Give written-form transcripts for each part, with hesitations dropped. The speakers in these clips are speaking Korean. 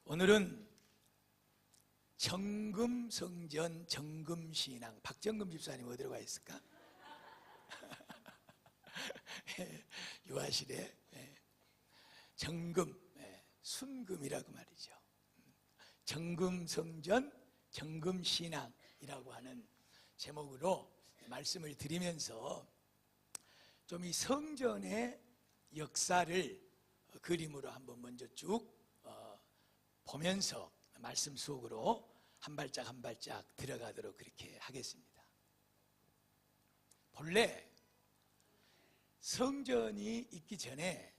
오늘은 정금성전 정금신앙. 박정금 집사님 어디로 가 있을까? 유아실에 정금, 순금이라고 말이죠. 정금성전 정금신앙이라고 하는 제목으로 말씀을 드리면서 좀 이 성전의 역사를 그림으로 한번 먼저 쭉 보면서 말씀 속으로 한 발짝 한 발짝 들어가도록 그렇게 하겠습니다. 본래 성전이 있기 전에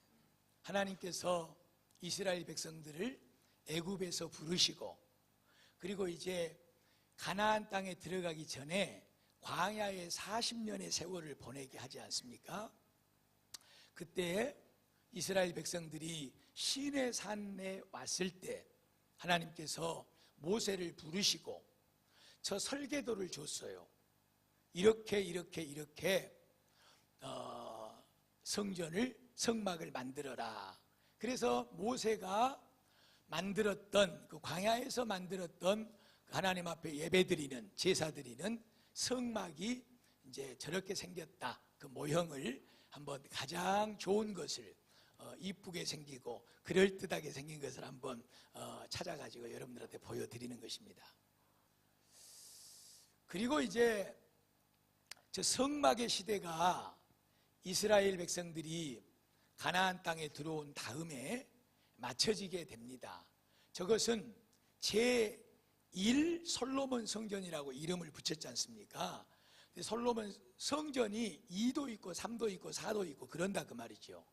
하나님께서 이스라엘 백성들을 애굽에서 부르시고, 그리고 이제 가나안 땅에 들어가기 전에 광야에 40년의 세월을 보내게 하지 않습니까? 그때 이스라엘 백성들이 시내 산에 왔을 때 하나님께서 모세를 부르시고 저 설계도를 줬어요. 이렇게 성막을 만들어라. 그래서 모세가 만들었던 그 광야에서 만들었던 하나님 앞에 예배드리는, 제사드리는 성막이 이제 저렇게 생겼다. 그 모형을 한번 가장 좋은 것을 이쁘게 생기고 그럴듯하게 생긴 것을 한번 찾아가지고 여러분들한테 보여드리는 것입니다. 그리고 이제 저 성막의 시대가 이스라엘 백성들이 가나안 땅에 들어온 다음에 맞춰지게 됩니다. 저것은 제1 솔로몬 성전이라고 이름을 붙였지 않습니까? 솔로몬 성전이 2도 있고 3도 있고 4도 있고 그런다 그 말이죠.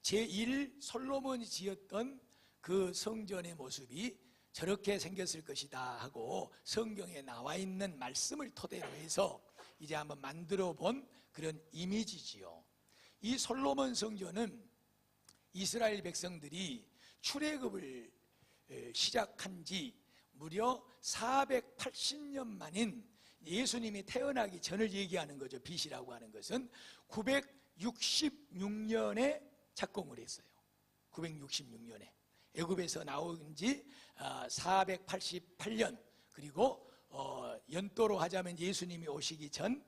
제1 솔로몬이 지었던 그 성전의 모습이 저렇게 생겼을 것이다 하고 성경에 나와 있는 말씀을 토대로 해서 이제 한번 만들어 본 그런 이미지지요. 이 솔로몬 성전은 이스라엘 백성들이 출애굽을 시작한 지 무려 480년 만인 예수님이 태어나기 전을 얘기하는 거죠. BC라고 하는 것은 966년에 착공을 했어요. 966년에 애굽에서 나온 지 488년, 그리고 연도로 하자면 예수님이 오시기 전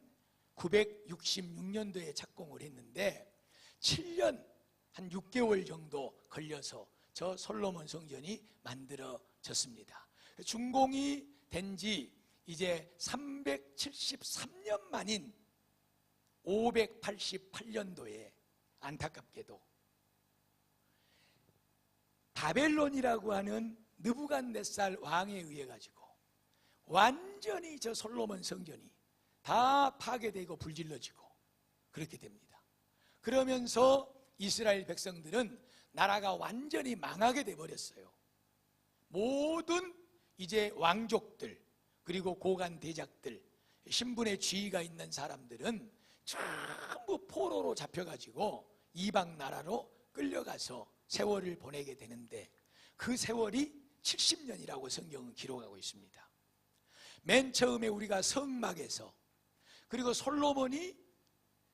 966년도에 착공을 했는데 7년 한 6개월 정도 걸려서 저 솔로몬 성전이 만들어졌습니다. 준공이 된 지 이제 373년 만인 588년도에 안타깝게도 바벨론이라고 하는 느부갓네살 왕에 의해 가지고 완전히 저 솔로몬 성전이 다 파괴되고 불질러지고 그렇게 됩니다. 그러면서 이스라엘 백성들은 나라가 완전히 망하게 돼버렸어요. 모든 이제 왕족들, 그리고 고관 대작들, 신분의 지위가 있는 사람들은 전부 포로로 잡혀가지고 이방 나라로 끌려가서 세월을 보내게 되는데, 그 세월이 70년이라고 성경은 기록하고 있습니다. 맨 처음에 우리가 성막에서, 그리고 솔로몬이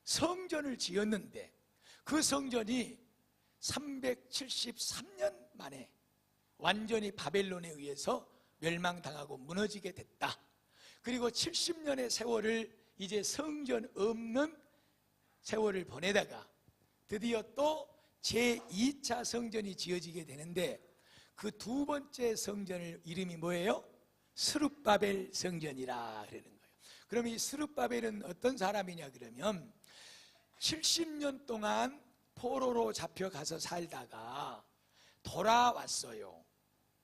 성전을 지었는데 그 성전이 373년 만에 완전히 바벨론에 의해서 멸망당하고 무너지게 됐다. 그리고 70년의 세월을 이제 성전 없는 세월을 보내다가 드디어 또 제2차 성전이 지어지게 되는데, 그 두 번째 성전의 이름이 뭐예요? 스룹바벨 성전이라 그러는 거예요. 그럼 이 스룹바벨은 어떤 사람이냐 그러면 70년 동안 포로로 잡혀가서 살다가 돌아왔어요.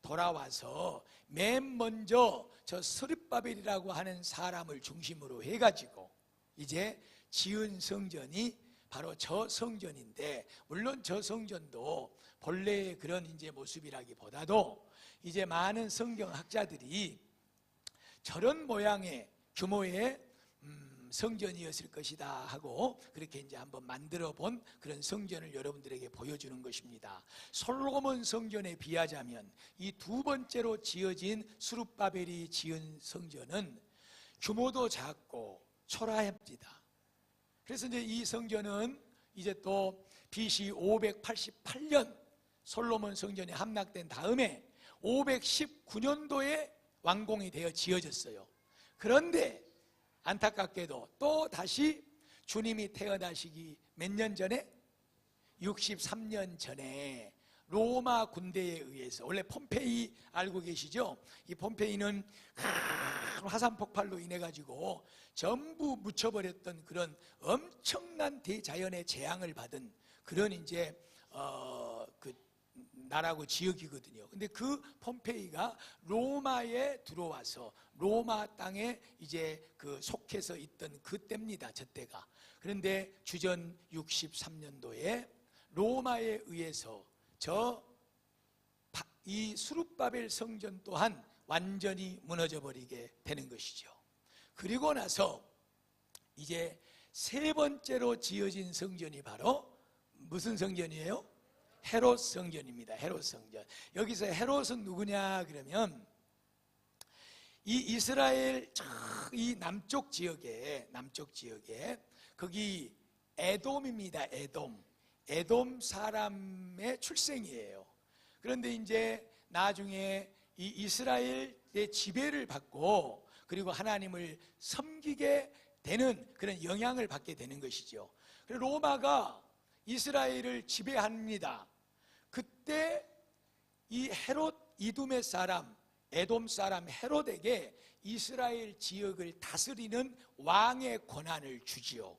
돌아와서 맨 먼저 저 스룹바벨이라고 하는 사람을 중심으로 해가지고 이제 지은 성전이 바로 저 성전인데, 물론 저 성전도 본래의 그런 이제 모습이라기보다도 이제 많은 성경학자들이 저런 모양의 규모의 성전이었을 것이다 하고 그렇게 이제 한번 만들어 본 그런 성전을 여러분들에게 보여주는 것입니다. 솔로몬 성전에 비하자면 이 두 번째로 지어진 스룹바벨이 지은 성전은 규모도 작고 초라합니다. 그래서 이제 이 성전은 이제 또 BC 588년 솔로몬 성전에 함락된 다음에 519년도에 완공이 되어 지어졌어요. 그런데 안타깝게도 또 다시 주님이 태어나시기 몇 년 전에? 63년 전에 로마 군대에 의해서, 원래 폼페이 알고 계시죠? 이 폼페이는 화산 폭발로 인해 가지고 전부 묻혀버렸던 그런 엄청난 대자연의 재앙을 받은 그런 이제 그 나라고 지역이거든요. 근데 그 폼페이가 로마에 들어와서 로마 땅에 이제 그 속해서 있던 그 때입니다. 저 때가. 그런데 주전 63년도에 로마에 의해서 이 수룹바벨 성전 또한 완전히 무너져 버리게 되는 것이죠. 그리고 나서 이제 세 번째로 지어진 성전이 바로 무슨 성전이에요? 헤롯 성전입니다. 헤롯 성전. 여기서 헤롯은 누구냐 그러면 이 이스라엘 이 남쪽 지역에 거기 에돔입니다. 에돔 사람의 출생이에요. 그런데 이제 나중에 이 이스라엘의 지배를 받고 그리고 하나님을 섬기게 되는 그런 영향을 받게 되는 것이죠. 그래서 로마가 이스라엘을 지배합니다. 그때 이 헤롯 이둠의 사람, 에돔 사람 헤롯에게 이스라엘 지역을 다스리는 왕의 권한을 주지요.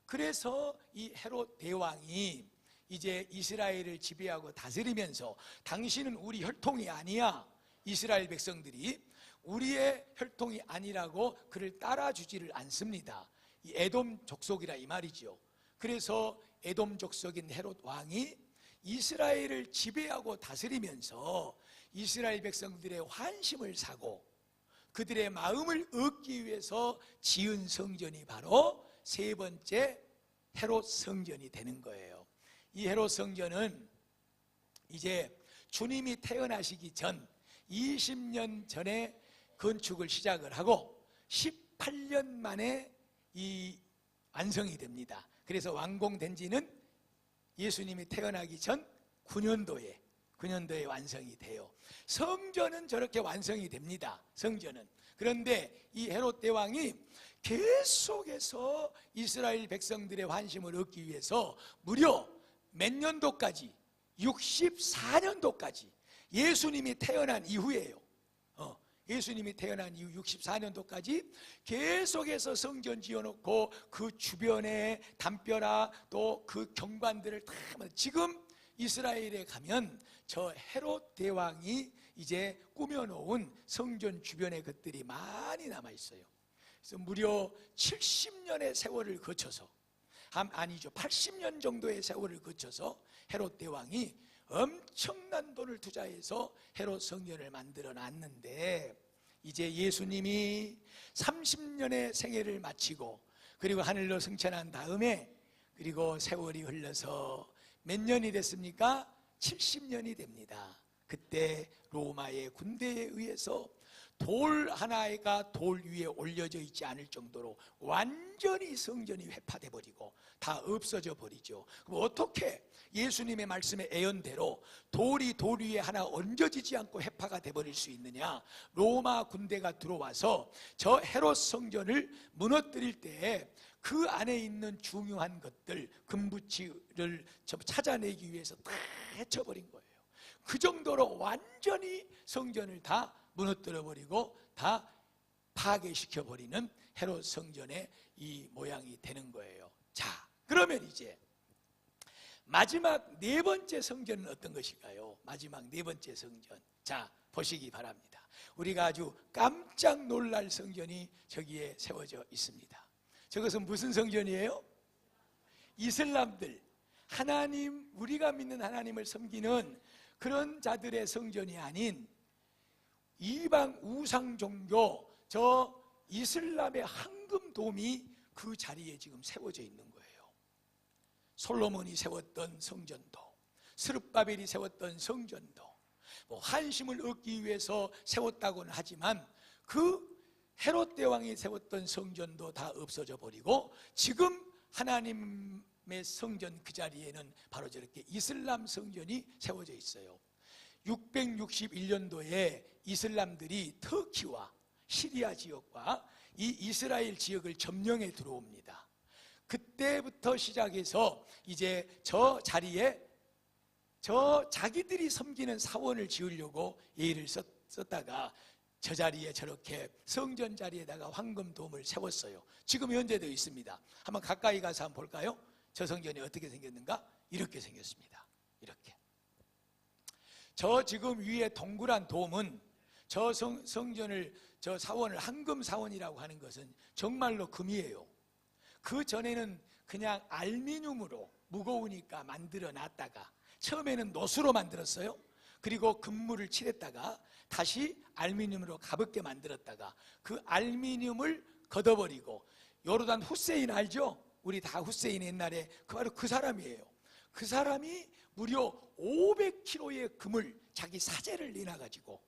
그래서 이 헤롯 대왕이 이제 이스라엘을 지배하고 다스리면서 당신은 우리 혈통이 아니야. 이스라엘 백성들이 우리의 혈통이 아니라고 그를 따라주지를 않습니다. 이 에돔 족속이라 이 말이죠. 그래서 에돔 족속인 헤롯 왕이 이스라엘을 지배하고 다스리면서 이스라엘 백성들의 환심을 사고 그들의 마음을 얻기 위해서 지은 성전이 바로 세 번째 헤롯 성전이 되는 거예요. 이 헤롯 성전은 이제 주님이 태어나시기 전 20년 전에 건축을 시작을 하고 18년 만에 이 완성이 됩니다. 그래서 완공된 지는 예수님이 태어나기 전 9년도에 완성이 돼요. 성전은 저렇게 완성이 됩니다. 성전은. 그런데 이 헤롯 대왕이 계속해서 이스라엘 백성들의 환심을 얻기 위해서 무려 몇 년도까지? 64년도까지 예수님이 태어난 이후에요. 예수님이 태어난 이후 64년도까지 계속해서 성전 지어놓고 그 주변에 담벼라 또 그 경관들을 다 지금 이스라엘에 가면 저 헤롯 대왕이 이제 꾸며놓은 성전 주변의 것들이 많이 남아있어요. 그래서 무려 70년의 세월을 거쳐서 아니죠 80년 정도의 세월을 거쳐서 헤롯 대왕이 엄청난 돈을 투자해서 헤롯 성전을 만들어 놨는데 이제 예수님이 30년의 생애를 마치고 그리고 하늘로 승천한 다음에 그리고 세월이 흘러서 몇 년이 됐습니까? 70년이 됩니다. 그때 로마의 군대에 의해서 돌 하나가 돌 위에 올려져 있지 않을 정도로 완전히 성전이 회파돼 버리고 다 없어져 버리죠. 그럼 어떻게 예수님의 말씀의 예언대로 돌이 돌 위에 하나 얹어지지 않고 회파가 돼 버릴 수 있느냐? 로마 군대가 들어와서 저 헤롯 성전을 무너뜨릴 때 그 안에 있는 중요한 것들 금붙이를 찾아내기 위해서 다 해쳐버린 거예요. 그 정도로 완전히 성전을 다 무너뜨려버리고 다 파괴시켜버리는 헤롯 성전의 이 모양이 되는 거예요. 자, 그러면 이제 마지막 네 번째 성전은 어떤 것일까요? 마지막 네 번째 성전. 자, 보시기 바랍니다. 우리가 아주 깜짝 놀랄 성전이 저기에 세워져 있습니다. 저것은 무슨 성전이에요? 이슬람들, 하나님, 우리가 믿는 하나님을 섬기는 그런 자들의 성전이 아닌 이방 우상 종교 저 이슬람의 황금돔이 그 자리에 지금 세워져 있는 거예요. 솔로몬이 세웠던 성전도, 스룹바벨이 세웠던 성전도 뭐 환심을 얻기 위해서 세웠다고는 하지만 그 헤롯 대왕이 세웠던 성전도 다 없어져 버리고 지금 하나님의 성전 그 자리에는 바로 저렇게 이슬람 성전이 세워져 있어요. 661년도에 이슬람들이 터키와 시리아 지역과 이 이스라엘 지역을 점령해 들어옵니다. 그때부터 시작해서 이제 저 자리에 자기들이 섬기는 사원을 지으려고 예의를 썼다가 저 자리에 저렇게 성전 자리에다가 황금돔을 세웠어요. 지금 현재도 있습니다. 한번 가까이 가서 한번 볼까요? 저 성전이 어떻게 생겼는가? 이렇게 생겼습니다. 이렇게. 저 지금 위에 동그란 돔은 저 성전을, 저 사원을 황금 사원이라고 하는 것은 정말로 금이에요. 그 전에는 그냥 알미늄으로 무거우니까 만들어 놨다가 처음에는 노수로 만들었어요. 그리고 금물을 칠했다가 다시 알미늄으로 가볍게 만들었다가 그 알미늄을 걷어버리고, 요르단 후세인 알죠? 우리 다 후세인 옛날에 바로 그 사람이에요. 그 사람이 무려 500kg의 금을 자기 사제를 내놔가지고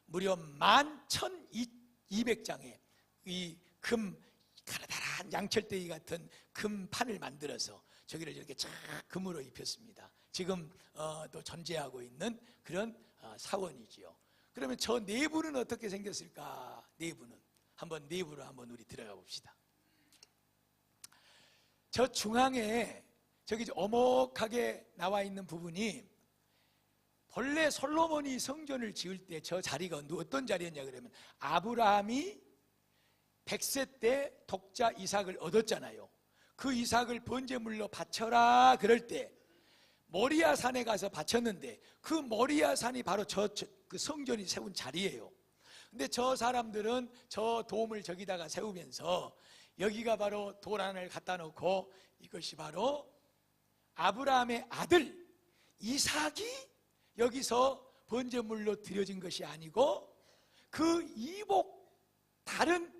무려 11,200장의 이 금 가느다란 양철대기 같은 금판을 만들어서 저기를 이렇게 쫙 금으로 입혔습니다. 지금 또 존재하고 있는 그런 사원이지요. 그러면 저 내부는 어떻게 생겼을까? 내부는 내부로 한번 우리 들어가 봅시다. 저 중앙에 저기 오목하게 나와 있는 부분이 본래 솔로몬이 성전을 지을 때 저 자리가 어떤 자리였냐 그러면, 아브라함이 100세 때 독자 이삭을 얻었잖아요. 그 이삭을 번제물로 바쳐라 그럴 때 모리아 산에 가서 바쳤는데, 그 모리아 산이 바로 그 성전이 세운 자리예요. 근데 저 사람들은 저 돔을 저기다가 세우면서 여기가 바로 도란을 갖다 놓고 이것이 바로 아브라함의 아들 이삭이 여기서 번제물로 드려진 것이 아니고 그 이복 다른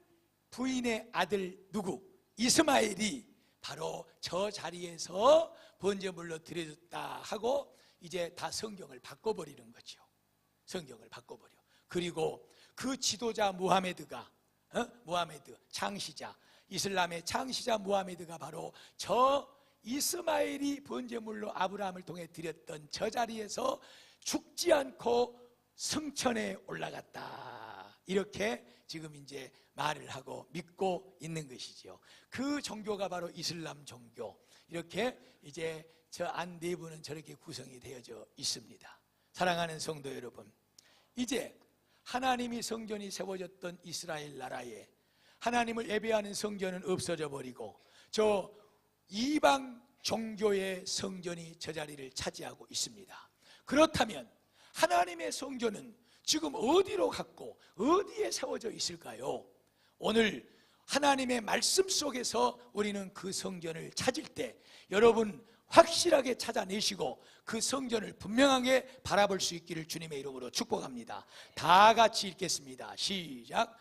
부인의 아들 누구? 이스마엘이 바로 저 자리에서 번제물로 드려졌다 하고 이제 다 성경을 바꿔버리는 거죠. 성경을 바꿔버려. 그리고 그 지도자 무하메드가 무하메드 창시자, 이슬람의 창시자 무하메드가 바로 저 이스마엘이 번제물로 아브라함을 통해 드렸던 저 자리에서 죽지 않고 승천에 올라갔다, 이렇게 지금 이제 말을 하고 믿고 있는 것이죠. 그 종교가 바로 이슬람 종교. 이렇게 이제 저 안 내부는 저렇게 구성이 되어져 있습니다. 사랑하는 성도 여러분, 이제 하나님이 성전이 세워졌던 이스라엘 나라에 하나님을 예배하는 성전은 없어져 버리고 저 이방 종교의 성전이 저 자리를 차지하고 있습니다. 그렇다면 하나님의 성전은 지금 어디로 갔고 어디에 세워져 있을까요? 오늘 하나님의 말씀 속에서 우리는 그 성전을 찾을 때 여러분 확실하게 찾아내시고 그 성전을 분명하게 바라볼 수 있기를 주님의 이름으로 축복합니다. 다 같이 읽겠습니다. 시작.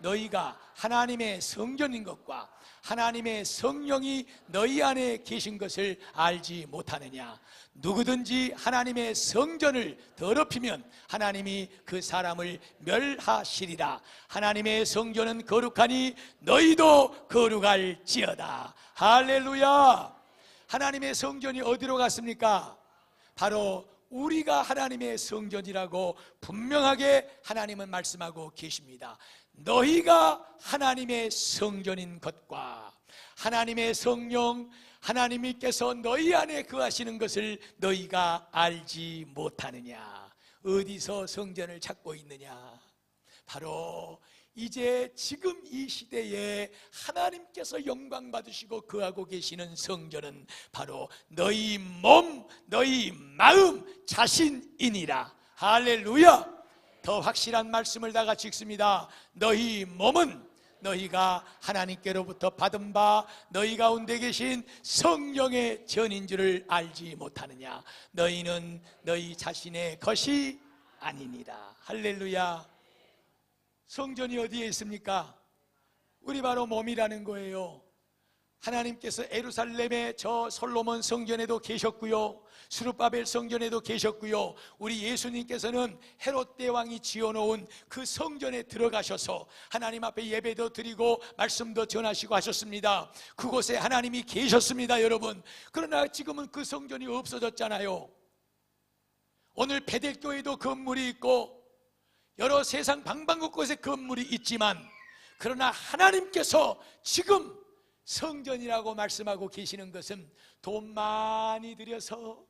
너희가 하나님의 성전인 것과 하나님의 성령이 너희 안에 계신 것을 알지 못하느냐. 누구든지 하나님의 성전을 더럽히면 하나님이 그 사람을 멸하시리라. 하나님의 성전은 거룩하니 너희도 거룩할지어다. 할렐루야. 하나님의 성전이 어디로 갔습니까? 바로 우리가 하나님의 성전이라고 분명하게 하나님은 말씀하고 계십니다. 너희가 하나님의 성전인 것과 하나님의 성령, 하나님께서 너희 안에 거하시는 것을 너희가 알지 못하느냐. 어디서 성전을 찾고 있느냐? 바로 이제 지금 이 시대에 하나님께서 영광 받으시고 거하고 계시는 성전은 바로 너희 몸, 너희 마음 자신이니라. 할렐루야. 더 확실한 말씀을 다 같이 읽습니다. 너희 몸은 너희가 하나님께로부터 받은 바 너희 가운데 계신 성령의 전인 줄을 알지 못하느냐. 너희는 너희 자신의 것이 아니니라. 할렐루야. 성전이 어디에 있습니까? 우리 바로 몸이라는 거예요. 하나님께서 예루살렘의 저 솔로몬 성전에도 계셨고요, 스룹바벨 성전에도 계셨고요, 우리 예수님께서는 헤롯 대왕이 지어놓은 그 성전에 들어가셔서 하나님 앞에 예배도 드리고 말씀도 전하시고 하셨습니다. 그곳에 하나님이 계셨습니다, 여러분. 그러나 지금은 그 성전이 없어졌잖아요. 오늘 베델교회도 건물이 있고 여러 세상 방방곳곳에 건물이 있지만, 그러나 하나님께서 지금 성전이라고 말씀하고 계시는 것은 돈 많이 들여서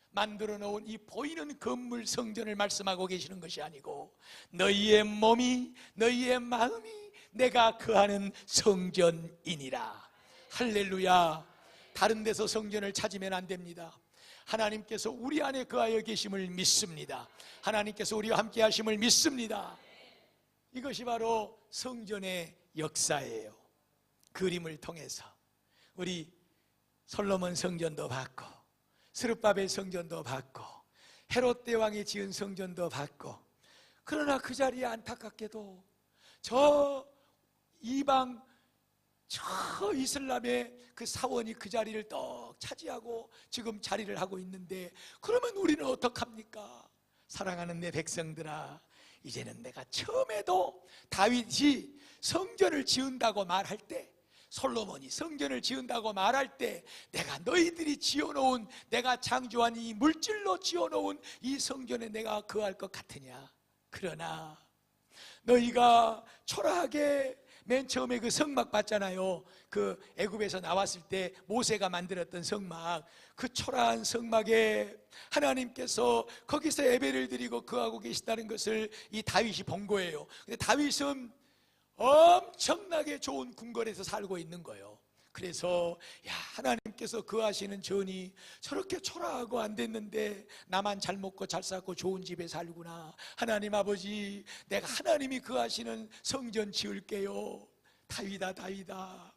만들어 놓은 이 보이는 건물 성전을 말씀하고 계시는 것이 아니고, 너희의 몸이, 너희의 마음이 내가 거하는 성전이니라. 할렐루야. 다른 데서 성전을 찾으면 안 됩니다. 하나님께서 우리 안에 거하여 계심을 믿습니다. 하나님께서 우리와 함께 하심을 믿습니다. 이것이 바로 성전의 역사예요. 그림을 통해서 우리 솔로몬 성전도 봤고, 스룹바벨 성전도 봤고, 헤롯 대왕이 지은 성전도 봤고, 그러나 그 자리에 안타깝게도 저 이방 저 이슬람의 그 사원이 그 자리를 떡 차지하고 지금 자리를 하고 있는데, 그러면 우리는 어떡합니까? 사랑하는 내 백성들아, 이제는 내가 처음에도 다윗이 성전을 지은다고 말할 때, 솔로몬이 성전을 지은다고 말할 때, 내가 너희들이 지어놓은, 내가 창조한 이 물질로 지어놓은 이 성전에 내가 거할 것 같으냐? 그러나 너희가 초라하게 맨 처음에 그 성막 봤잖아요. 그 애굽에서 나왔을 때 모세가 만들었던 성막, 그 초라한 성막에 하나님께서 거기서 예배를 드리고 거하고 계시다는 것을 이 다윗이 본 거예요. 근데 다윗은 엄청나게 좋은 궁궐에서 살고 있는 거예요. 그래서 야, 하나님께서 거하시는 전이 저렇게 초라하고 안 됐는데 나만 잘 먹고 잘 살고 좋은 집에 살구나. 하나님 아버지, 내가 하나님이 거하시는 성전 지을게요. 다윗아, 다윗아,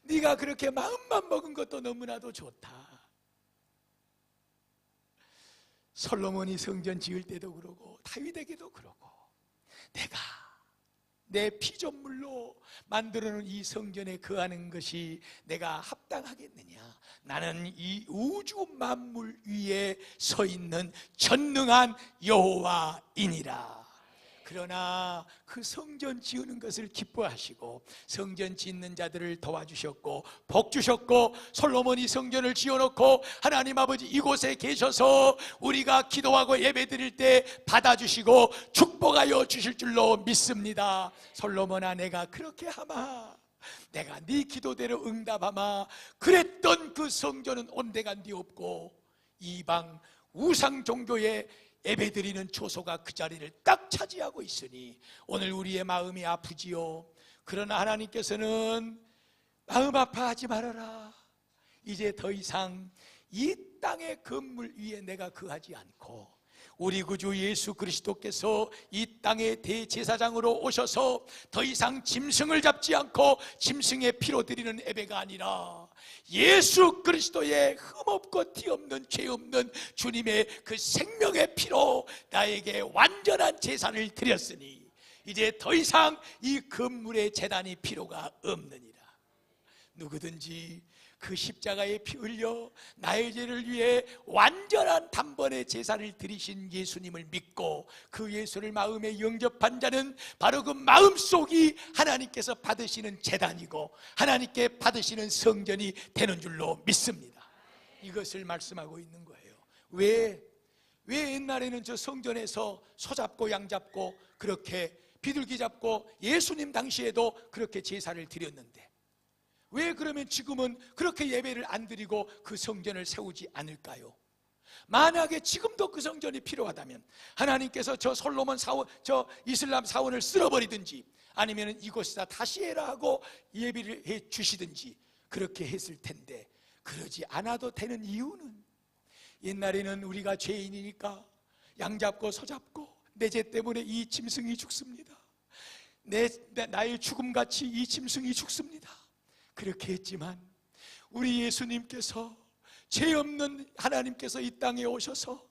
네가 그렇게 마음만 먹은 것도 너무나도 좋다. 솔로몬이 성전 지을 때도 그러고 다윗에게도 그러고, 내가 내 피조물로 만들어놓은 이 성전에 거하는 것이 내가 합당하겠느냐? 나는 이 우주 만물 위에 서 있는 전능한 여호와이니라. 그러나 그 성전 지으는 것을 기뻐하시고 성전 짓는 자들을 도와주셨고 복 주셨고, 솔로몬이 성전을 지어놓고 하나님 아버지 이곳에 계셔서 우리가 기도하고 예배드릴 때 받아주시고 축복하여 주실 줄로 믿습니다. 솔로몬아, 내가 그렇게 하마, 내가 네 기도대로 응답하마. 그랬던 그 성전은 온데간디 없고 이방 우상 종교의 예배드리는 초소가 그 자리를 딱 차지하고 있으니 오늘 우리의 마음이 아프지요. 그러나 하나님께서는 마음 아파하지 말아라. 이제 더 이상 이 땅의 건물 위에 내가 거하지 않고 우리 구주 예수 그리스도께서 이 땅의 대제사장으로 오셔서 더 이상 짐승을 잡지 않고 짐승의 피로 드리는 예배가 아니라 예수 그리스도의 흠없고 티없는 죄없는 주님의 그 생명의 피로 나에게 완전한 제사를 드렸으니 이제 더 이상 이 건물의 제단이 필요가 없느니라. 누구든지 그 십자가에 피 흘려 나의 죄를 위해 완전한 단번에 제사를 드리신 예수님을 믿고 그 예수를 마음에 영접한 자는 바로 그 마음속이 하나님께서 받으시는 제단이고 하나님께 받으시는 성전이 되는 줄로 믿습니다. 이것을 말씀하고 있는 거예요. 왜 옛날에는 저 성전에서 소 잡고 양 잡고 그렇게 비둘기 잡고 예수님 당시에도 그렇게 제사를 드렸는데, 왜 그러면 지금은 그렇게 예배를 안 드리고 그 성전을 세우지 않을까요? 만약에 지금도 그 성전이 필요하다면 하나님께서 저 솔로몬 사원, 저 이슬람 사원을 쓸어버리든지 아니면 이곳에다 다시 해라 하고 예배를 해 주시든지 그렇게 했을 텐데, 그러지 않아도 되는 이유는 옛날에는 우리가 죄인이니까 양 잡고 소 잡고 내 죄 때문에 이 짐승이 죽습니다. 나의 죽음같이 이 짐승이 죽습니다. 그렇게 했지만 우리 예수님께서, 죄 없는 하나님께서 이 땅에 오셔서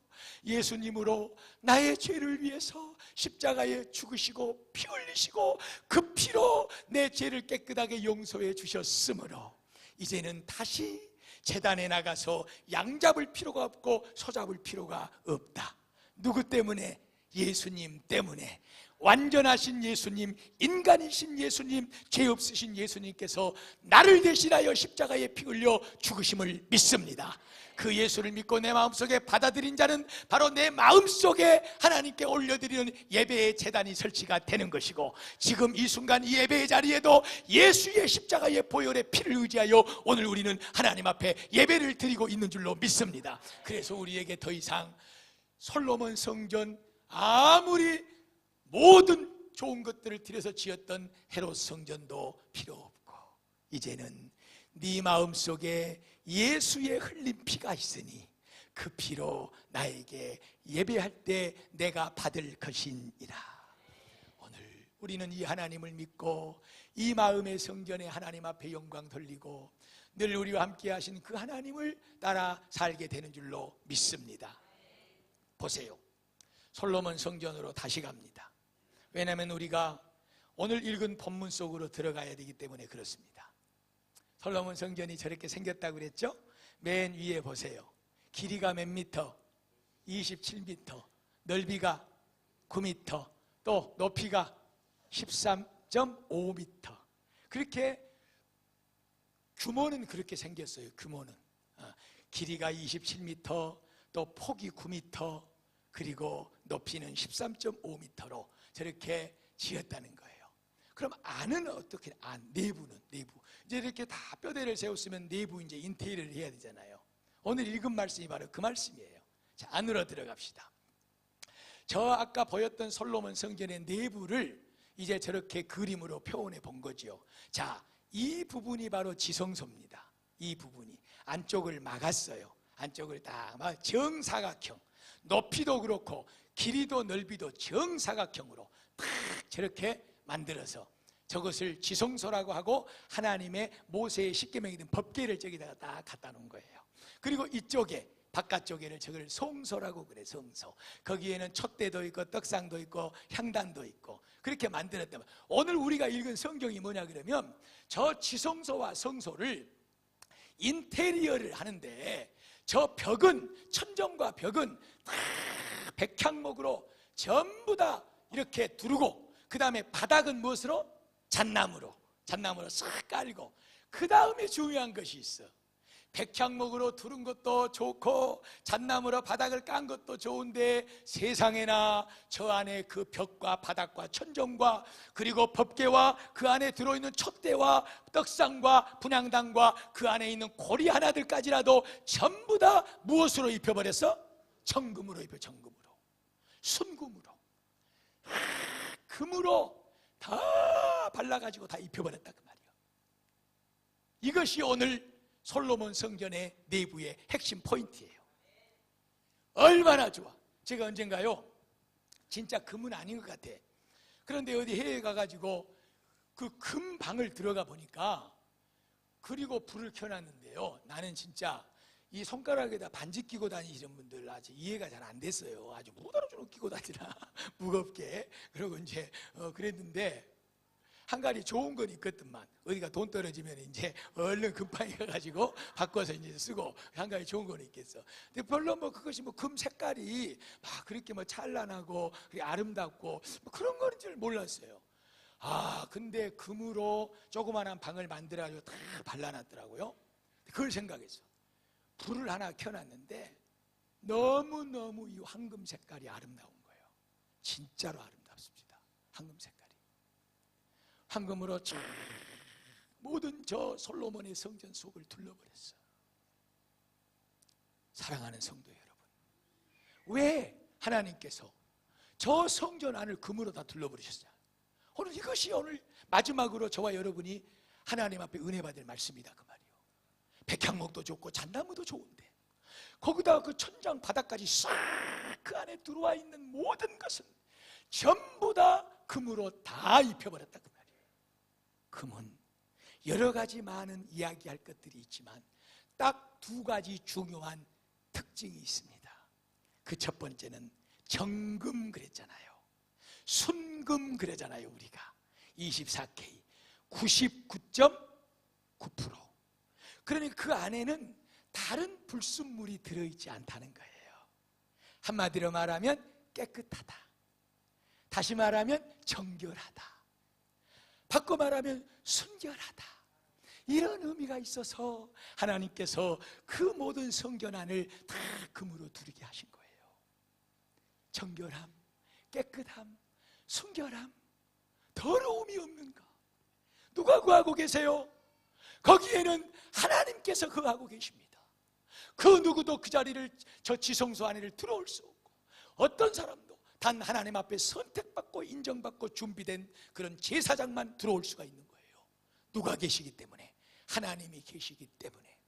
예수님으로 나의 죄를 위해서 십자가에 죽으시고 피 흘리시고 그 피로 내 죄를 깨끗하게 용서해 주셨으므로 이제는 다시 제단에 나가서 양 잡을 필요가 없고 소 잡을 필요가 없다. 누구 때문에? 예수님 때문에. 완전하신 예수님, 인간이신 예수님, 죄 없으신 예수님께서 나를 대신하여 십자가에 피 흘려 죽으심을 믿습니다. 그 예수를 믿고 내 마음속에 받아들인 자는 바로 내 마음속에 하나님께 올려드리는 예배의 제단이 설치가 되는 것이고, 지금 이 순간 이 예배의 자리에도 예수의 십자가의 보혈의 피를 의지하여 오늘 우리는 하나님 앞에 예배를 드리고 있는 줄로 믿습니다. 그래서 우리에게 더 이상 솔로몬 성전, 아무리 모든 좋은 것들을 들여서 지었던 헤롯 성전도 필요 없고, 이제는 네 마음속에 예수의 흘린 피가 있으니 그 피로 나에게 예배할 때 내가 받을 것이니라. 오늘 우리는 이 하나님을 믿고 이 마음의 성전에 하나님 앞에 영광 돌리고 늘 우리와 함께 하신 그 하나님을 따라 살게 되는 줄로 믿습니다. 보세요, 솔로몬 성전으로 다시 갑니다. 왜냐하면 우리가 오늘 읽은 본문 속으로 들어가야 되기 때문에 그렇습니다. 솔로몬 성전이 저렇게 생겼다고 그랬죠? 맨 위에 보세요. 길이가 몇 미터? 27미터. 넓이가 9미터. 또 높이가 13.5미터. 그렇게 규모는 그렇게 생겼어요. 규모는 길이가 27미터, 또 폭이 9미터, 그리고 높이는 13.5m로 저렇게 지었다는 거예요. 그럼 안은 어떻게? 내부는 내부. 이제 이렇게 다 뼈대를 세웠으면 내부 이제 인테리어를 해야 되잖아요. 오늘 읽은 말씀이 바로 그 말씀이에요. 자, 안으로 들어갑시다. 저 아까 보였던 솔로몬 성전의 내부를 이제 저렇게 그림으로 표현해 본 거죠. 자, 이 부분이 바로 지성소입니다. 이 부분이 안쪽을 막았어요. 안쪽을 딱 막 정사각형, 높이도 그렇고 길이도 넓이도 정사각형으로 딱 저렇게 만들어서 저것을 지성소라고 하고, 하나님의 모세의 십계명이 된 법궤를 저기다가 딱 갖다 놓은 거예요. 그리고 이쪽에 바깥쪽에는 저걸 성소라고 그래. 성소. 거기에는 촛대도 있고 떡상도 있고 향단도 있고 그렇게 만들었다면, 오늘 우리가 읽은 성경이 뭐냐 그러면 저 지성소와 성소를 인테리어를 하는데, 저 벽은, 천정과 벽은 다 백향목으로 전부 다 이렇게 두르고, 그 다음에 바닥은 무엇으로? 잣나무로 싹 깔고, 그 다음에 중요한 것이 있어. 백향목으로 두른 것도 좋고 잣나무로 바닥을 깐 것도 좋은데, 세상에나 저 안에 그 벽과 바닥과 천정과 그리고 법궤와 그 안에 들어있는 촛대와 떡상과 분향단과 그 안에 있는 고리 하나들까지라도 전부 다 무엇으로 입혀버렸어? 청금으로 입혀. 청금으로, 순금으로, 금으로 다 발라가지고 다 입혀버렸다 그 말이야. 이것이 오늘 솔로몬 성전의 내부의 핵심 포인트예요. 얼마나 좋아. 제가 언젠가요, 진짜 금은 아닌 것 같아. 그런데 어디 해외에 가가지고 그 금방을 들어가 보니까, 그리고 불을 켜놨는데요, 나는 진짜 이 손가락에다 반지 끼고 다니시는 분들 아직 이해가 잘 안 됐어요. 아주 무다르주로 끼고 다니나 무겁게. 그러고 이제 그랬는데, 한 가지 좋은 건 있거든만, 어디가 돈 떨어지면 이제 얼른 금방에 가가지고 바꿔서 이제 쓰고, 한 가지 좋은 건 있겠어. 근데 별로 뭐 그것이 뭐 금 색깔이 막 그렇게 뭐 찬란하고 아름답고 뭐 그런 거는 줄 몰랐어요. 근데 금으로 조그만한 방을 만들어가지고 다 발라놨더라고요. 그걸 생각했어. 불을 하나 켜놨는데 너무너무 이 황금 색깔이 아름다운 거예요. 진짜로 아름답습니다. 황금 색깔이. 황금으로 쫙 모든 저 솔로몬의 성전 속을 둘러버렸어. 사랑하는 성도 여러분, 왜 하나님께서 저 성전 안을 금으로 다 둘러버리셨어요? 오늘 이것이 오늘 마지막으로 저와 여러분이 하나님 앞에 은혜 받을 말씀이다 그 말이에요. 백향목도 좋고 잣나무도 좋은데, 거기다가 그 천장 바닥까지 싹 그 안에 들어와 있는 모든 것은 전부 다 금으로 다 입혀버렸다 그 말이에요. 금은 여러 가지 많은 이야기할 것들이 있지만 딱 두 가지 중요한 특징이 있습니다. 그 첫 번째는 정금 그랬잖아요. 순금 그러잖아요. 우리가 24K 99.9%. 그러니까 그 안에는 다른 불순물이 들어있지 않다는 거예요. 한마디로 말하면 깨끗하다. 다시 말하면 정결하다, 바꿔 말하면 순결하다, 이런 의미가 있어서 하나님께서 그 모든 성전안을 다 금으로 두르게 하신 거예요. 정결함, 깨끗함, 순결함, 더러움이 없는 것, 누가 구하고 계세요? 거기에는 하나님께서 거하고 계십니다. 그 누구도 그 자리를, 저 지성소 안에를 들어올 수 없고, 어떤 사람도 단 하나님 앞에 선택받고 인정받고 준비된 그런 제사장만 들어올 수가 있는 거예요. 누가 계시기 때문에? 하나님이 계시기 때문에.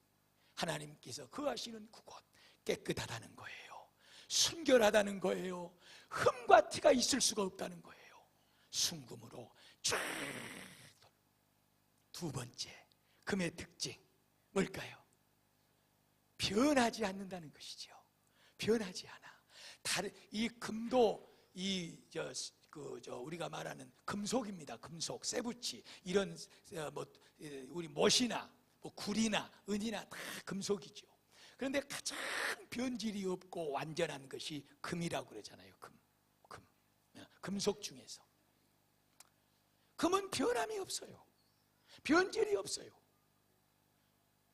하나님께서 거하시는 그곳, 깨끗하다는 거예요. 순결하다는 거예요. 흠과 티가 있을 수가 없다는 거예요. 순금으로 쫙. 두 번째, 금의 특징 뭘까요? 변하지 않는다는 것이죠. 변하지 않아. 다른 이 금도 우리가 말하는 금속입니다. 금속, 쇠붙이, 이런 우리 못이나 구리나 은이나 다 금속이죠. 그런데 가장 변질이 없고 완전한 것이 금이라고 그러잖아요. 금속 중에서 금은 변함이 없어요. 변질이 없어요.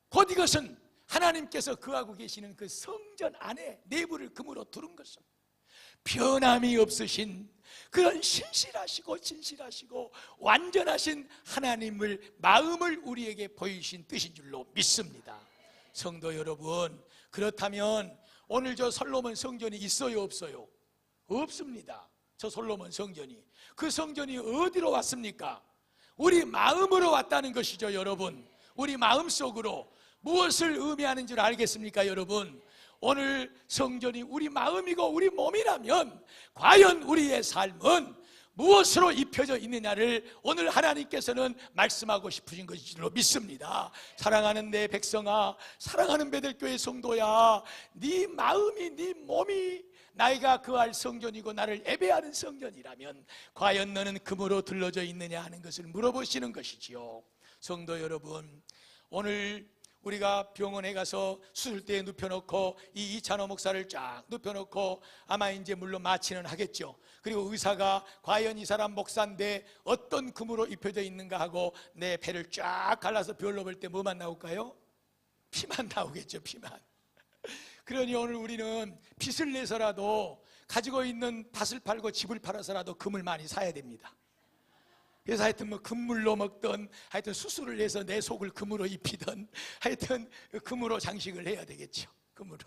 곧 이것은 하나님께서 거하고 계시는 그 성전 안에 내부를 금으로 두른 것은 변함이 없으신 그런 신실하시고 진실하시고 완전하신 하나님을, 마음을 우리에게 보이신 뜻인 줄로 믿습니다. 성도 여러분, 그렇다면 오늘 저 솔로몬 성전이 있어요, 없어요? 없습니다. 저 솔로몬 성전이. 그 성전이 어디로 왔습니까? 우리 마음으로 왔다는 것이죠, 여러분. 우리 마음속으로. 무엇을 의미하는 줄 알겠습니까, 여러분? 오늘 성전이 우리 마음이고 우리 몸이라면 과연 우리의 삶은 무엇으로 입혀져 있느냐를 오늘 하나님께서는 말씀하고 싶으신 것으로 믿습니다. 사랑하는 내 백성아, 사랑하는 베들교회 성도야, 네 마음이, 네 몸이 나이가 거할 성전이고 나를 예배하는 성전이라면 과연 너는 금으로 둘러져 있느냐 하는 것을 물어보시는 것이지요. 성도 여러분, 오늘 우리가 병원에 가서 수술대에 눕혀놓고 이 이찬호 목사를 쫙 눕혀놓고 아마 이제 물론 마취는 하겠죠. 그리고 의사가 과연 이 사람 목사인데 어떤 금으로 입혀져 있는가 하고 내 배를 쫙 갈라서 별로 볼 때 뭐만 나올까요? 피만 나오겠죠, 피만. 그러니 오늘 우리는 빚을 내서라도 가지고 있는 밭을 팔고 집을 팔아서라도 금을 많이 사야 됩니다. 그래서 하여튼 금물로 먹든 하여튼 수술을 해서 내 속을 금으로 입히든 하여튼 금으로 장식을 해야 되겠죠. 금으로.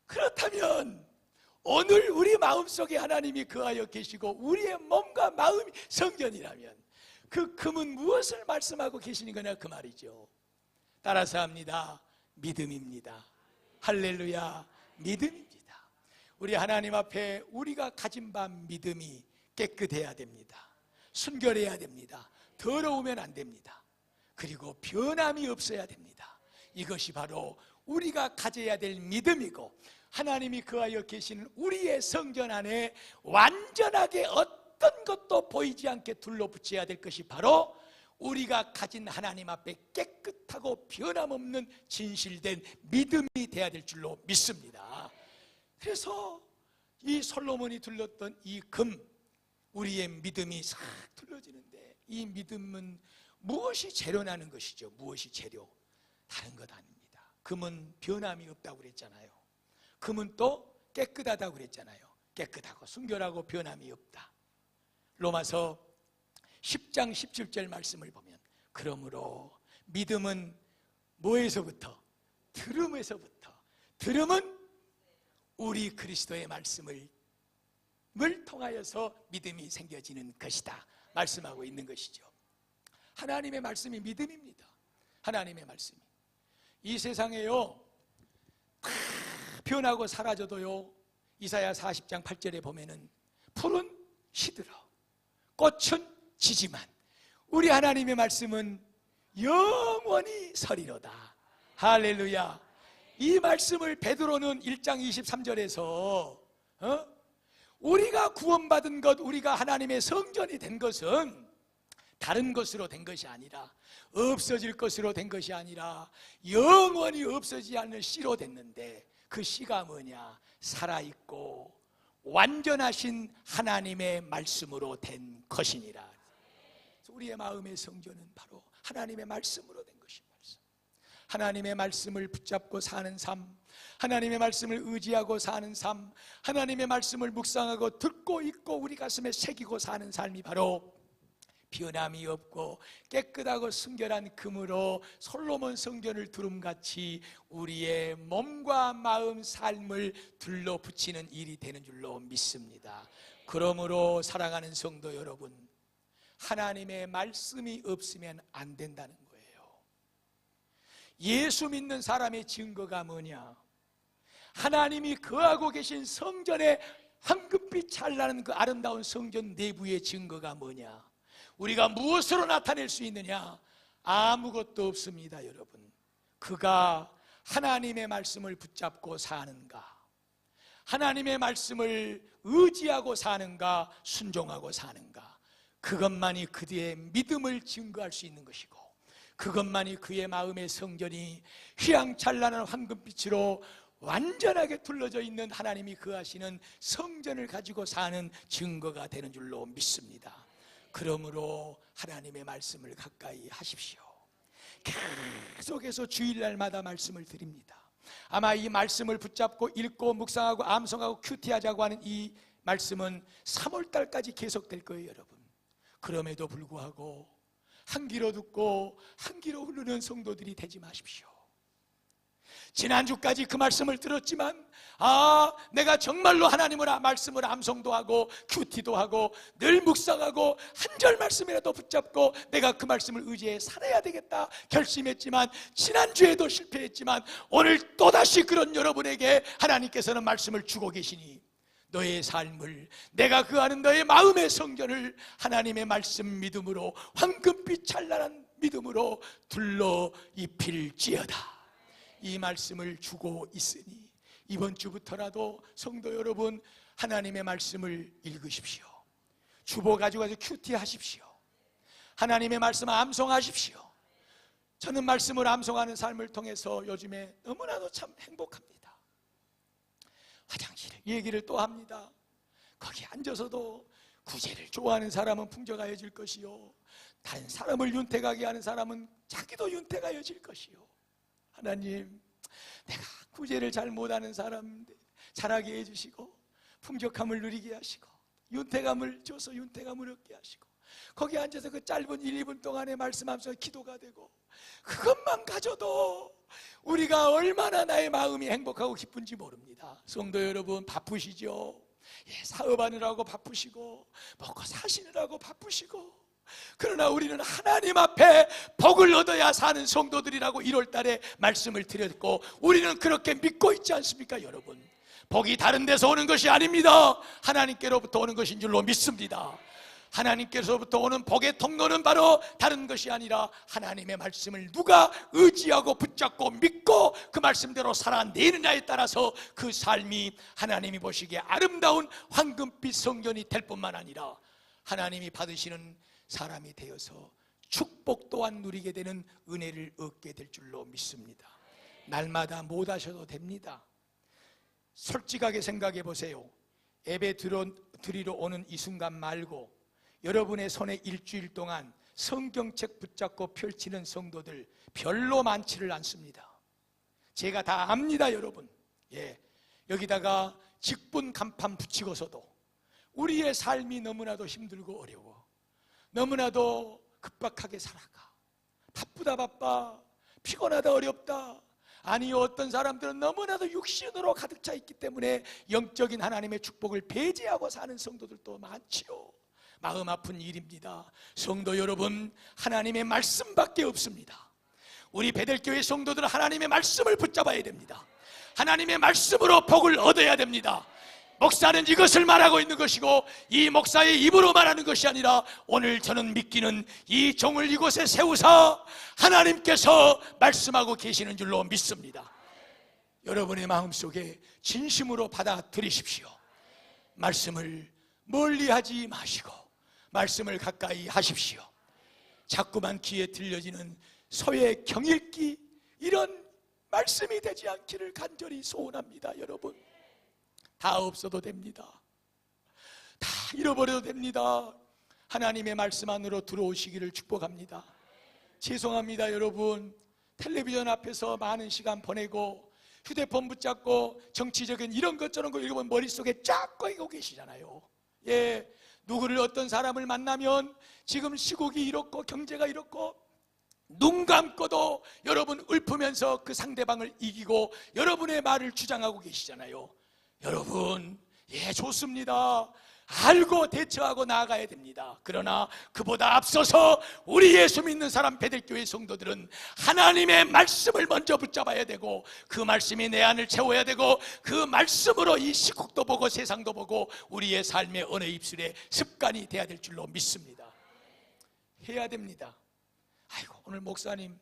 그렇다면 오늘 우리 마음속에 하나님이 거하여 계시고 우리의 몸과 마음이 성전이라면 그 금은 무엇을 말씀하고 계시는 거냐 그 말이죠. 따라서 합니다. 믿음입니다. 할렐루야, 믿음입니다. 우리 하나님 앞에 우리가 가진 바 믿음이 깨끗해야 됩니다. 순결해야 됩니다. 더러우면 안 됩니다. 그리고 변함이 없어야 됩니다. 이것이 바로 우리가 가져야 될 믿음이고 하나님이 거하여 계시는 우리의 성전 안에 완전하게 어떤 것도 보이지 않게 둘러붙여야 될 것이 바로 우리가 가진 하나님 앞에 깨끗하고 변함없는 진실된 믿음이 되어야 될 줄로 믿습니다. 그래서 이 솔로몬이 둘렀던 이 금, 우리의 믿음이 싹 둘러지는데 이 믿음은 무엇이 재료나는 것이죠? 무엇이 재료? 다른 것 아닙니다. 금은 변함이 없다고 그랬잖아요. 금은 또 깨끗하다고 그랬잖아요. 깨끗하고 순결하고 변함이 없다. 로마서 10장 17절 말씀을 보면 그러므로 믿음은 뭐에서부터? 들음에서부터. 들음은 우리 그리스도의 말씀을 통하여서 믿음이 생겨지는 것이다 말씀하고 있는 것이죠. 하나님의 말씀이 믿음입니다. 하나님의 말씀이 이 세상에요 다 변하고 사라져도요 이사야 40장 8절에 보면은 풀은 시들어 꽃은 지지만 우리 하나님의 말씀은 영원히 서리로다. 할렐루야. 이 말씀을 베드로는 1장 23절에서 우리가 구원받은 것, 우리가 하나님의 성전이 된 것은 다른 것으로 된 것이 아니라 없어질 것으로 된 것이 아니라 영원히 없어지지 않는 씨로 됐는데 그 씨가 뭐냐? 살아있고 완전하신 하나님의 말씀으로 된 것이니라. 우리의 마음의 성전은 바로 하나님의 말씀으로 된 것입니다. 하나님의 말씀을 붙잡고 사는 삶, 하나님의 말씀을 의지하고 사는 삶, 하나님의 말씀을 묵상하고 듣고 읽고 우리 가슴에 새기고 사는 삶이 바로 변함이 없고 깨끗하고 순결한 금으로 솔로몬 성전을 두름같이 우리의 몸과 마음, 삶을 둘러붙이는 일이 되는 줄로 믿습니다. 그러므로 사랑하는 성도 여러분, 하나님의 말씀이 없으면 안 된다는 거예요. 예수 믿는 사람의 증거가 뭐냐? 하나님이 거하고 계신 성전에 황금빛 찬란한 그 아름다운 성전 내부의 증거가 뭐냐? 우리가 무엇으로 나타낼 수 있느냐? 아무것도 없습니다, 여러분. 그가 하나님의 말씀을 붙잡고 사는가? 하나님의 말씀을 의지하고 사는가? 순종하고 사는가? 그것만이 그의 믿음을 증거할 수 있는 것이고, 그것만이 그의 마음의 성전이 휘황찬란한 황금빛으로 완전하게 둘러져 있는 하나님이 거하시는 성전을 가지고 사는 증거가 되는 줄로 믿습니다. 그러므로 하나님의 말씀을 가까이 하십시오. 계속해서 주일날마다 말씀을 드립니다. 아마 이 말씀을 붙잡고 읽고 묵상하고 암송하고 큐티하자고 하는 이 말씀은 3월달까지 계속될 거예요, 여러분. 그럼에도 불구하고 한 귀로 듣고 한 귀로 흐르는 성도들이 되지 마십시오. 지난주까지 그 말씀을 들었지만 내가 정말로 하나님의 말씀을 암송도 하고 큐티도 하고 늘 묵상하고 한 절 말씀이라도 붙잡고 내가 그 말씀을 의지해 살아야 되겠다 결심했지만 지난주에도 실패했지만 오늘 또다시 그런 여러분에게 하나님께서는 말씀을 주고 계시니 너의 삶을, 내가 거하는 너의 마음의 성전을 하나님의 말씀 믿음으로, 황금빛 찬란한 믿음으로 둘러 입힐지어다. 이 말씀을 주고 있으니 이번 주부터라도 성도 여러분, 하나님의 말씀을 읽으십시오. 주보 가지고 가서 큐티 하십시오. 하나님의 말씀 암송하십시오. 저는 말씀을 암송하는 삶을 통해서 요즘에 너무나도 참 행복합니다. 화장실에 얘기를 또 합니다. 거기 앉아서도 구제를 좋아하는 사람은 풍족하여질 것이요, 다른 사람을 윤택하게 하는 사람은 자기도 윤택하여질 것이요. 하나님, 내가 구제를 잘 못하는 사람 잘하게 해주시고 풍족함을 누리게 하시고 윤택함을 줘서 윤택함을 얻게 하시고 거기 앉아서 그 짧은 1, 2분 동안의 말씀하면서 기도가 되고 그것만 가져도 우리가 얼마나 나의 마음이 행복하고 기쁜지 모릅니다. 성도 여러분, 바쁘시죠? 사업하느라고 바쁘시고 먹고 사시느라고 바쁘시고, 그러나 우리는 하나님 앞에 복을 얻어야 사는 성도들이라고 1월달에 말씀을 드렸고 우리는 그렇게 믿고 있지 않습니까, 여러분? 복이 다른 데서 오는 것이 아닙니다. 하나님께로부터 오는 것인 줄로 믿습니다. 하나님께서부터 오는 복의 통로는 바로 다른 것이 아니라 하나님의 말씀을 누가 의지하고 붙잡고 믿고 그 말씀대로 살아내느냐에 따라서 그 삶이 하나님이 보시기에 아름다운 황금빛 성전이 될 뿐만 아니라 하나님이 받으시는 사람이 되어서 축복 또한 누리게 되는 은혜를 얻게 될 줄로 믿습니다. 날마다 못 하셔도 됩니다. 솔직하게 생각해 보세요. 예배 드리러 오는 이 순간 말고 여러분의 손에 일주일 동안 성경책 붙잡고 펼치는 성도들 별로 많지를 않습니다. 제가 다 압니다, 여러분. 여기다가 직분 간판 붙이고서도 우리의 삶이 너무나도 힘들고 어려워, 너무나도 급박하게 살아가, 바쁘다 바빠, 피곤하다 어렵다. 아니요, 어떤 사람들은 너무나도 육신으로 가득 차 있기 때문에 영적인 하나님의 축복을 배제하고 사는 성도들도 많지요. 마음 아픈 일입니다. 성도 여러분, 하나님의 말씀밖에 없습니다. 우리 베델교회 성도들은 하나님의 말씀을 붙잡아야 됩니다. 하나님의 말씀으로 복을 얻어야 됩니다. 목사는 이것을 말하고 있는 것이고 이 목사의 입으로 말하는 것이 아니라 오늘 저는 믿기는 이 종을 이곳에 세우사 하나님께서 말씀하고 계시는 줄로 믿습니다. 여러분의 마음속에 진심으로 받아들이십시오. 말씀을 멀리하지 마시고 말씀을 가까이 하십시오. 자꾸만 귀에 들려지는 소의 경읽기, 이런 말씀이 되지 않기를 간절히 소원합니다. 여러분, 다 없어도 됩니다. 잃어버려도 됩니다. 하나님의 말씀 안으로 들어오시기를 축복합니다. 죄송합니다 여러분, 텔레비전 앞에서 많은 시간 보내고 휴대폰 붙잡고 정치적인 이런 것 저런 거 읽으면 머릿속에 쫙 꺼이고 계시잖아요. 예, 누구를 어떤 사람을 만나면 지금 시국이 이렇고 경제가 이렇고 눈 감고도 여러분 읊으면서 그 상대방을 이기고 여러분의 말을 주장하고 계시잖아요. 여러분, 예, 좋습니다. 알고 대처하고 나아가야 됩니다. 그러나 그보다 앞서서 우리 예수 믿는 사람 베들교회 성도들은 하나님의 말씀을 먼저 붙잡아야 되고 그 말씀이 내 안을 채워야 되고 그 말씀으로 이 시국도 보고 세상도 보고 우리의 삶의 어느 입술에 습관이 돼야 될 줄로 믿습니다. 해야 됩니다. 아이고, 오늘 목사님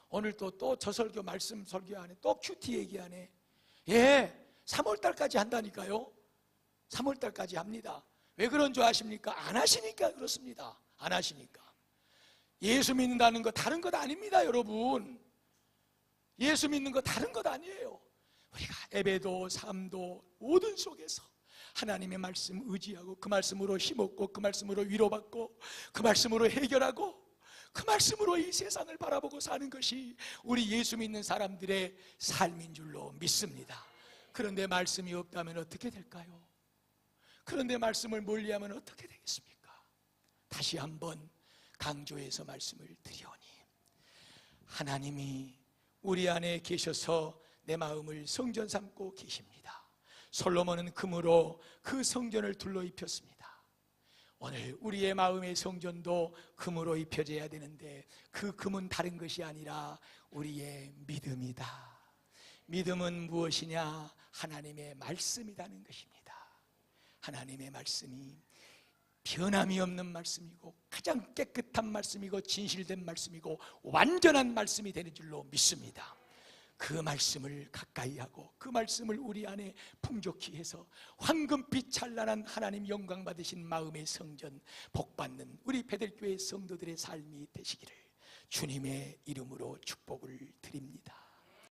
오늘 또 저 설교 말씀 설교하네, 또 큐티 얘기하네. 예, 3월달까지 한다니까요. 3월달까지 합니다. 왜 그런 줄 아십니까? 안 하시니까 그렇습니다. 안 하시니까. 예수 믿는다는 거 다른 것 아닙니다 여러분. 예수 믿는 거 다른 것 아니에요. 우리가 예배도 삶도 모든 속에서 하나님의 말씀 의지하고 그 말씀으로 힘없고 그 말씀으로 위로받고 그 말씀으로 해결하고 그 말씀으로 이 세상을 바라보고 사는 것이 우리 예수 믿는 사람들의 삶인 줄로 믿습니다. 그런데 말씀이 없다면 어떻게 될까요? 그런데 말씀을 멀리하면 어떻게 되겠습니까? 다시 한번 강조해서 말씀을 드리오니 하나님이 우리 안에 계셔서 내 마음을 성전 삼고 계십니다. 솔로몬은 금으로 그 성전을 둘러 입혔습니다. 오늘 우리의 마음의 성전도 금으로 입혀져야 되는데 그 금은 다른 것이 아니라 우리의 믿음이다. 믿음은 무엇이냐? 하나님의 말씀이라는 것입니다. 하나님의 말씀이 변함이 없는 말씀이고 가장 깨끗한 말씀이고 진실된 말씀이고 완전한 말씀이 되는 줄로 믿습니다. 그 말씀을 가까이 하고 그 말씀을 우리 안에 풍족히 해서 황금빛 찬란한 하나님 영광 받으신 마음의 성전 복받는 우리 베들교회 성도들의 삶이 되시기를 주님의 이름으로 축복을 드립니다.